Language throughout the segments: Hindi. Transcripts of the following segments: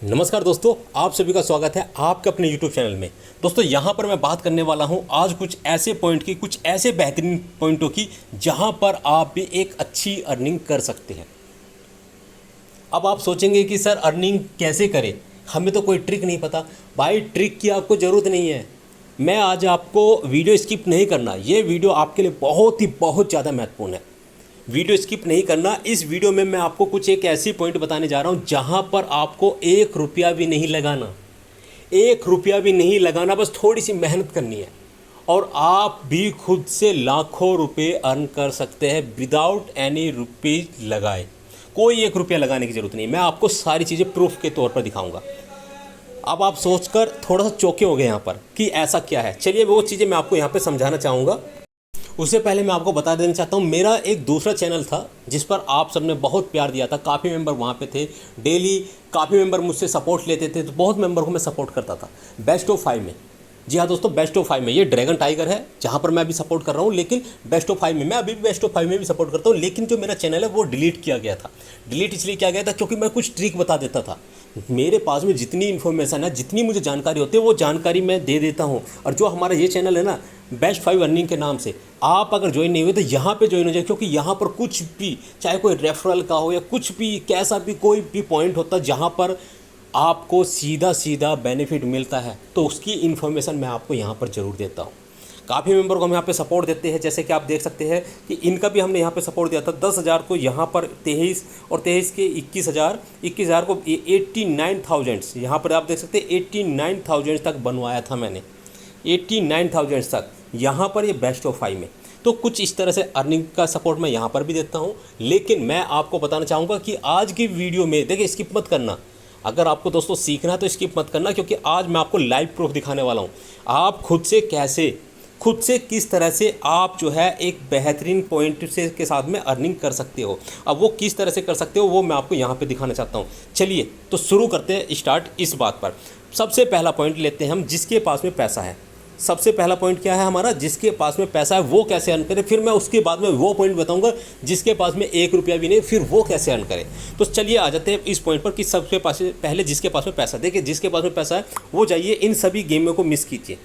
नमस्कार दोस्तों, आप सभी का स्वागत है आपके अपने YouTube चैनल में। दोस्तों यहाँ पर मैं बात करने वाला हूँ आज कुछ ऐसे पॉइंट की, कुछ ऐसे बेहतरीन पॉइंटों की जहाँ पर आप भी एक अच्छी अर्निंग कर सकते हैं। अब आप सोचेंगे कि सर अर्निंग कैसे करें, हमें तो कोई ट्रिक नहीं पता। भाई ट्रिक की आपको ज़रूरत नहीं है। मैं आज आपको वीडियो स्किप नहीं करना, ये वीडियो आपके लिए बहुत ज़्यादा महत्वपूर्ण है। वीडियो स्किप नहीं करना। इस वीडियो में मैं आपको कुछ एक ऐसी पॉइंट बताने जा रहा हूं जहां पर आपको 1 रुपया भी नहीं लगाना, 1 रुपया भी नहीं लगाना, बस थोड़ी सी मेहनत करनी है और आप भी खुद से लाखों रुपए अर्न कर सकते हैं विदाउट एनी रुपीज लगाए। कोई 1 रुपया लगाने की ज़रूरत नहीं। मैं आपको सारी चीज़ें प्रूफ के तौर पर दिखाऊंगा। अब आप सोचकर थोड़ा सा चौंके हो गए यहाँ पर कि ऐसा क्या है। चलिए वो चीज़ें मैं आपको यहाँ पर समझाना चाहूँगा। उससे पहले मैं आपको बता देना चाहता हूँ, मेरा एक दूसरा चैनल था जिस पर आप सबने बहुत प्यार दिया था। काफ़ी मेंबर वहाँ पे थे, डेली काफ़ी मेंबर मुझसे सपोर्ट लेते थे, तो बहुत मेंबर को मैं सपोर्ट करता था बेस्ट ऑफ 5 में। जी हाँ दोस्तों, बेस्ट ऑफ 5 में ये ड्रैगन टाइगर है जहाँ पर मैं अभी सपोर्ट कर रहा हूँ, लेकिन बेस्ट ऑफ 5 में मैं अभी भी बेस्ट ऑफ 5 में भी सपोर्ट करता हूँ। लेकिन जो मेरा चैनल है वो डिलीट किया गया था। डिलीट इसलिए किया गया था क्योंकि मैं कुछ ट्रिक बता देता था। मेरे पास में जितनी इन्फॉर्मेशन है, जितनी मुझे जानकारी होती है, वो जानकारी मैं दे देता हूँ। और जो हमारा ये चैनल है ना, बेस्ट 5 अर्निंग के नाम से, आप अगर ज्वाइन नहीं हुए तो यहाँ पे ज्वाइन हो जाए, क्योंकि यहाँ पर कुछ भी, चाहे कोई रेफरल का हो या कुछ भी, कैसा भी कोई भी पॉइंट होता है जहाँ पर आपको सीधा सीधा बेनिफिट मिलता है, तो उसकी इन्फॉर्मेशन मैं आपको यहाँ पर ज़रूर देता हूँ। काफ़ी मेंबर को हम यहाँ पे सपोर्ट देते हैं, जैसे कि आप देख सकते हैं कि इनका भी हमने यहाँ पे सपोर्ट दिया था। 10,000 को यहाँ पर 23 और 23 के 21,000 को 89,000 यहाँ पर आप देख सकते हैं 89,000 तक बनवाया था मैंने, 89,000 तक यहाँ पर ये बेस्ट ऑफ 5 में। तो कुछ इस तरह से अर्निंग का सपोर्ट मैं यहाँ पर भी देता हूँ। लेकिन मैं आपको बताना चाहूँगा कि आज की वीडियो में देखिए, स्किप मत करना। अगर आपको दोस्तों सीखना है तो स्किप मत करना, क्योंकि आज मैं आपको लाइव प्रूफ दिखाने वाला हूँ। आप खुद से किस तरह से आप जो है एक बेहतरीन पॉइंट से के साथ में अर्निंग कर सकते हो। अब वो किस तरह से कर सकते हो वो मैं आपको यहाँ पे दिखाना चाहता हूँ। चलिए तो शुरू करते हैं स्टार्ट इस बात पर। सबसे पहला पॉइंट लेते हैं हम, जिसके पास में पैसा है। सबसे पहला पॉइंट क्या है हमारा, जिसके पास में पैसा है वो कैसे अर्न करे। फिर मैं उसके बाद में वो पॉइंट बताऊंगा जिसके पास में 1 रुपया भी नहीं, फिर वो कैसे अर्न करे। तो चलिए आ जाते हैं इस पॉइंट पर कि सबसे पास पहले जिसके पास में पैसा, देखिए जिसके पास में पैसा है वो जाइए, इन सभी गेमों को मिस कीजिए।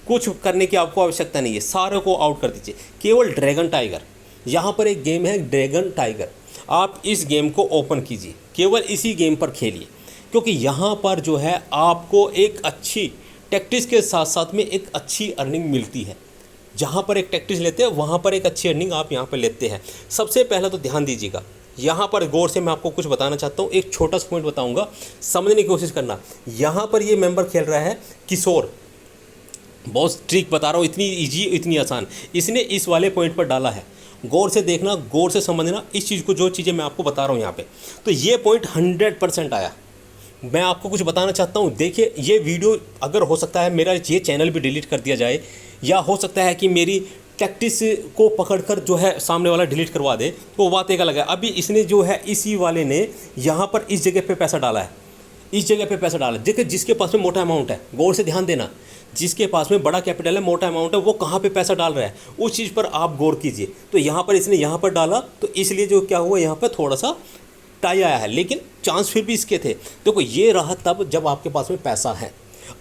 कुछ करने की आपको आवश्यकता नहीं है, सारे को आउट कर दीजिए। केवल ड्रैगन टाइगर, यहाँ पर एक गेम है ड्रैगन टाइगर, आप इस गेम को ओपन कीजिए, केवल इसी गेम पर खेलिए, क्योंकि यहाँ पर जो है आपको एक अच्छी टैक्टिस के साथ साथ में एक अच्छी अर्निंग मिलती है। जहाँ पर एक टैक्टिस लेते हैं वहाँ पर एक अच्छी अर्निंग आप यहाँ पर लेते हैं। सबसे पहले तो ध्यान दीजिएगा, यहाँ पर गौर से मैं आपको कुछ बताना चाहता हूँ। एक छोटा सा पॉइंट बताऊँगा, समझने की कोशिश करना। यहाँ पर ये मेंबर खेल रहा है किशोर, बहुत ट्रिक बता रहा हूँ, इतनी ईजी इतनी आसान। इसने इस वाले पॉइंट पर डाला है, गौर से देखना, गौर से समझना इस चीज़ को, जो चीज़ें मैं आपको बता रहा हूँ यहाँ पे। तो ये पॉइंट 100% आया। मैं आपको कुछ बताना चाहता हूँ। देखिए ये वीडियो, अगर हो सकता है मेरा ये चैनल भी डिलीट कर दिया जाए, या हो सकता है कि मेरी टैक्टिस को पकड़कर जो है सामने वाला डिलीट करवा दे, तो बात एक अलग है। अभी इसने जो है, इसी वाले ने यहाँ पर इस जगह पे पैसा डाला है, इस जगह पे पैसा डाला है। देखिए जिसके पास में मोटा अमाउंट है, गौर से ध्यान देना, जिसके पास में बड़ा कैपिटल है, मोटा अमाउंट है, वो कहाँ पे पैसा डाल रहा है उस चीज़ पर आप गौर कीजिए। तो यहाँ पर इसने यहाँ पर डाला, तो इसलिए जो क्या हुआ, यहाँ पर थोड़ा सा टाई आया है, लेकिन चांस फिर भी इसके थे। देखो ये रहा तब जब आपके पास में पैसा है।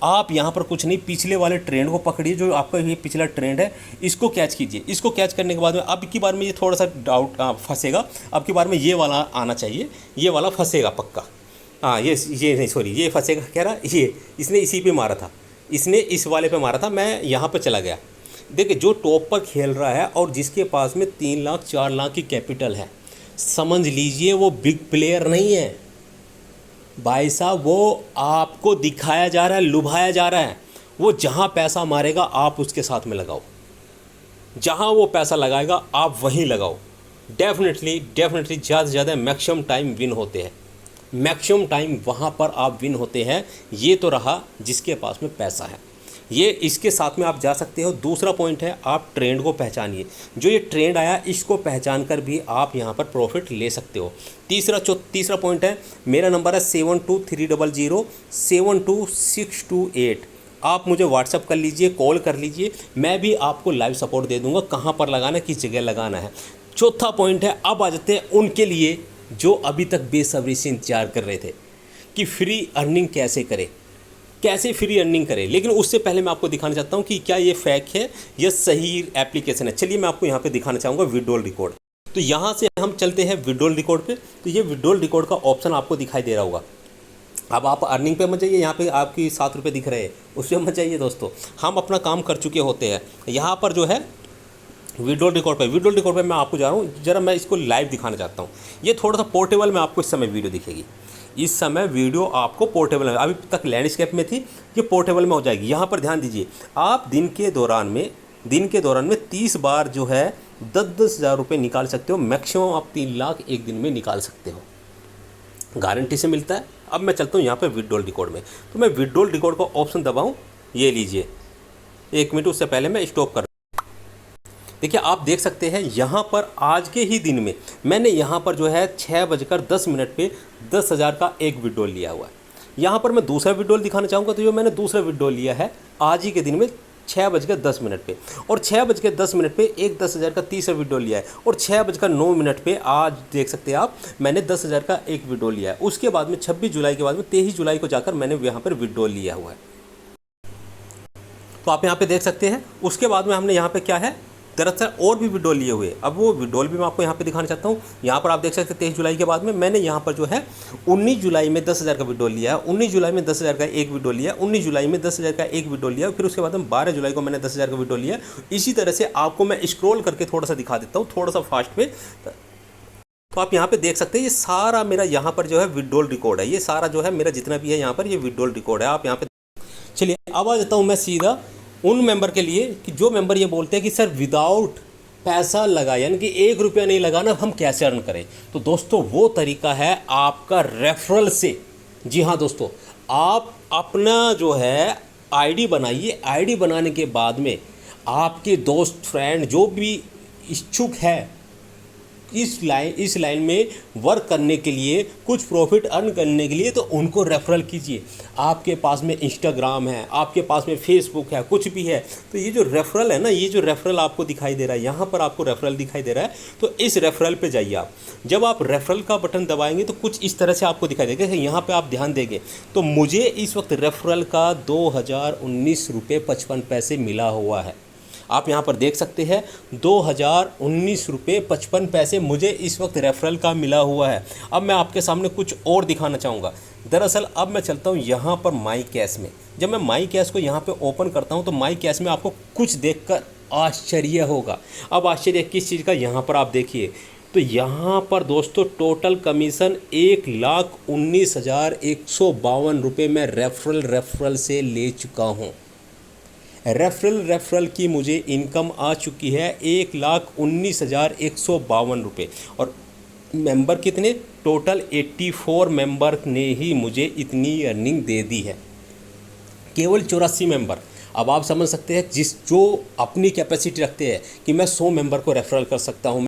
आप यहाँ पर कुछ नहीं, पिछले वाले ट्रेंड को पकड़िए, जो आपका ये पिछला ट्रेंड है इसको कैच कीजिए। इसको कैच करने के बाद में अब की बार में ये थोड़ा सा डाउट फंसेगा, अब की बार में ये वाला आना चाहिए, ये वाला फंसेगा पक्का। हाँ ये नहीं, सॉरी, ये फंसेगा कह रहा, ये इसने इसी पे मारा था, इसने इस वाले पे मारा था, मैं यहाँ पे चला गया। देखिए जो टॉप पर खेल रहा है और जिसके पास में 3 लाख 4 लाख की कैपिटल है, समझ लीजिए वो बिग प्लेयर नहीं है भाई साहब। वो आपको दिखाया जा रहा है, लुभाया जा रहा है। वो जहाँ पैसा मारेगा आप उसके साथ में लगाओ, जहाँ वो पैसा लगाएगा आप वहीं लगाओ। डेफिनेटली ज़्यादा से ज़्यादा मैक्सिमम टाइम विन होते हैं, मैक्सिमम टाइम वहाँ पर आप विन होते हैं। ये तो रहा जिसके पास में पैसा है, ये इसके साथ में आप जा सकते हो। दूसरा पॉइंट है, आप ट्रेंड को पहचानिए। जो ये ट्रेंड आया इसको पहचान कर भी आप यहाँ पर प्रॉफिट ले सकते हो। तीसरा पॉइंट है, मेरा नंबर है 7230072628। आप मुझे व्हाट्सअप कर लीजिए, कॉल कर लीजिए, मैं भी आपको लाइव सपोर्ट दे दूँगा, कहाँ पर लगाना है, किस जगह लगाना है। चौथा पॉइंट है, अब आ जाते हैं उनके लिए जो अभी तक बेसब्री से इंतजार कर रहे थे कि फ्री अर्निंग कैसे करें, कैसे फ्री अर्निंग करें। लेकिन उससे पहले मैं आपको दिखाना चाहता हूँ कि क्या ये फेक है या सही एप्लीकेशन है। चलिए मैं आपको यहाँ पे दिखाना चाहूँगा विड्रॉल रिकॉर्ड। तो यहाँ से हम चलते हैं विड्रॉल रिकॉर्ड पे। तो ये विड्रॉल रिकॉर्ड का ऑप्शन आपको दिखाई दे रहा होगा। अब आप अर्निंग पे मत जाइए, यहाँ पे आपकी 7 रुपये दिख रहे हैं, उस पर मत जाइए दोस्तों। हम अपना काम कर चुके होते हैं। यहाँ पर जो है विड्रॉल रिकॉर्ड पे, विड्रॉल रिकॉर्ड पे मैं आपको जा रहा हूँ, जरा मैं इसको लाइव दिखाना चाहता हूँ। ये थोड़ा सा पोर्टेबल में आपको इस समय वीडियो दिखेगी। इस समय वीडियो आपको पोर्टेबल है, अभी तक लैंडस्केप में थी, ये पोर्टेबल में हो जाएगी। यहाँ पर ध्यान दीजिए, आप दिन के दौरान में 30 बार जो है 10-10 हज़ार रुपये निकाल सकते हो। मैक्सिमम आप 3 लाख एक दिन में निकाल सकते हो, गारंटी से मिलता है। अब मैं चलता हूँ यहाँ पे विड्रॉल रिकॉर्ड में। तो मैं विड्रॉल रिकॉर्ड का ऑप्शन दबाऊँ, ये लीजिए, 1 मिनट उससे पहले मैं स्टॉप कर। देखिए आप देख सकते हैं यहाँ पर आज के ही दिन में मैंने यहाँ पर जो है 6:10 पे 10,000 का एक विड्रॉल लिया हुआ है। यहाँ पर मैं दूसरा विड्रॉल दिखाना चाहूँगा। तो जो मैंने दूसरा विड्रॉल लिया है आज ही के दिन में 6:10 पे, और 6:10 पे एक 10,000 का तीसरा विड्रॉल लिया है, और 6:09 पे आज देख सकते हैं आप मैंने 10,000 का एक विड्रॉल लिया है। उसके बाद में 26 जुलाई के बाद में 23 जुलाई को जाकर मैंने यहाँ पर विड्रॉल लिया हुआ है। तो आप यहाँ पे देख सकते हैं। उसके बाद में हमने यहाँ पे क्या है, दरअसल और भी विड्रॉल लिए हुए। अब वो विड्रॉल भी मैं आपको यहाँ पे दिखाना चाहता हूँ। यहाँ पर आप देख सकते हैं 23 जुलाई के बाद में मैंने यहाँ पर जो है 19 जुलाई में 10,000 का विड्रॉल लिया है, 19 जुलाई में 10,000 का एक विड्रॉल लिया, 19 जुलाई में 10,000 का एक विड्रॉल लिया, फिर उसके बाद में 12 जुलाई को मैंने 10,000 का विड्रॉल लिया। इसी तरह से आपको मैं स्क्रॉल करके थोड़ा सा दिखा देता हूँ, थोड़ा सा फास्ट पे। तो आप यहाँ पे देख सकते हैं ये सारा मेरा यहाँ पर जो है विड्रॉल रिकॉर्ड है। ये सारा जो है मेरा जितना भी है यहाँ पर ये विड्रॉल रिकॉर्ड है, आप यहाँ पे। चलिए अब आ जाता हूँ मैं सीधा उन मेंबर के लिए कि जो मेंबर ये बोलते हैं कि सर विदाउट पैसा लगा, यानी कि 1 रुपया नहीं लगाना, हम कैसे अर्न करें। तो दोस्तों वो तरीका है आपका रेफरल से। जी हाँ दोस्तों, आप अपना जो है आईडी बनाइए। आईडी बनाने के बाद में आपके दोस्त फ्रेंड जो भी इच्छुक है इस लाइन में वर्क करने के लिए, कुछ प्रॉफिट अर्न करने के लिए, तो उनको रेफरल कीजिए। आपके पास में इंस्टाग्राम है, आपके पास में फेसबुक है, कुछ भी है, तो ये जो रेफरल है ना, ये जो रेफरल आपको दिखाई दे रहा है, यहाँ पर आपको रेफरल दिखाई दे रहा है, तो इस रेफरल पे जाइए आप। जब आप रेफरल का बटन दबाएंगे तो कुछ इस तरह से आपको दिखाई देगा। यहाँ पर आप ध्यान देंगे तो मुझे इस वक्त रेफरल का 2019 रुपये 55 पैसे मिला हुआ है। आप यहाँ पर देख सकते हैं 2019 रुपये 55 पैसे मुझे इस वक्त रेफरल का मिला हुआ है। अब मैं आपके सामने कुछ और दिखाना चाहूँगा। दरअसल अब मैं चलता हूँ यहाँ पर माई कैश में। जब मैं माई कैश को यहाँ पे ओपन करता हूँ तो माई कैश में आपको कुछ देखकर आश्चर्य होगा। अब आश्चर्य किस चीज़ का, यहाँ पर आप देखिए तो यहाँ पर दोस्तों टोटल कमीशन 1,19,152 रुपये मैं रेफरल से ले चुका हूँ। रेफरल की मुझे इनकम आ चुकी है 1,19,152 रुपये। और मेंबर कितने, टोटल 84 मेंबर ने ही मुझे इतनी अर्निंग दे दी है, केवल 84 मेंबर। अब आप समझ सकते हैं जो अपनी कैपेसिटी रखते हैं कि मैं 100 मेंबर को रेफरल कर सकता हूँ।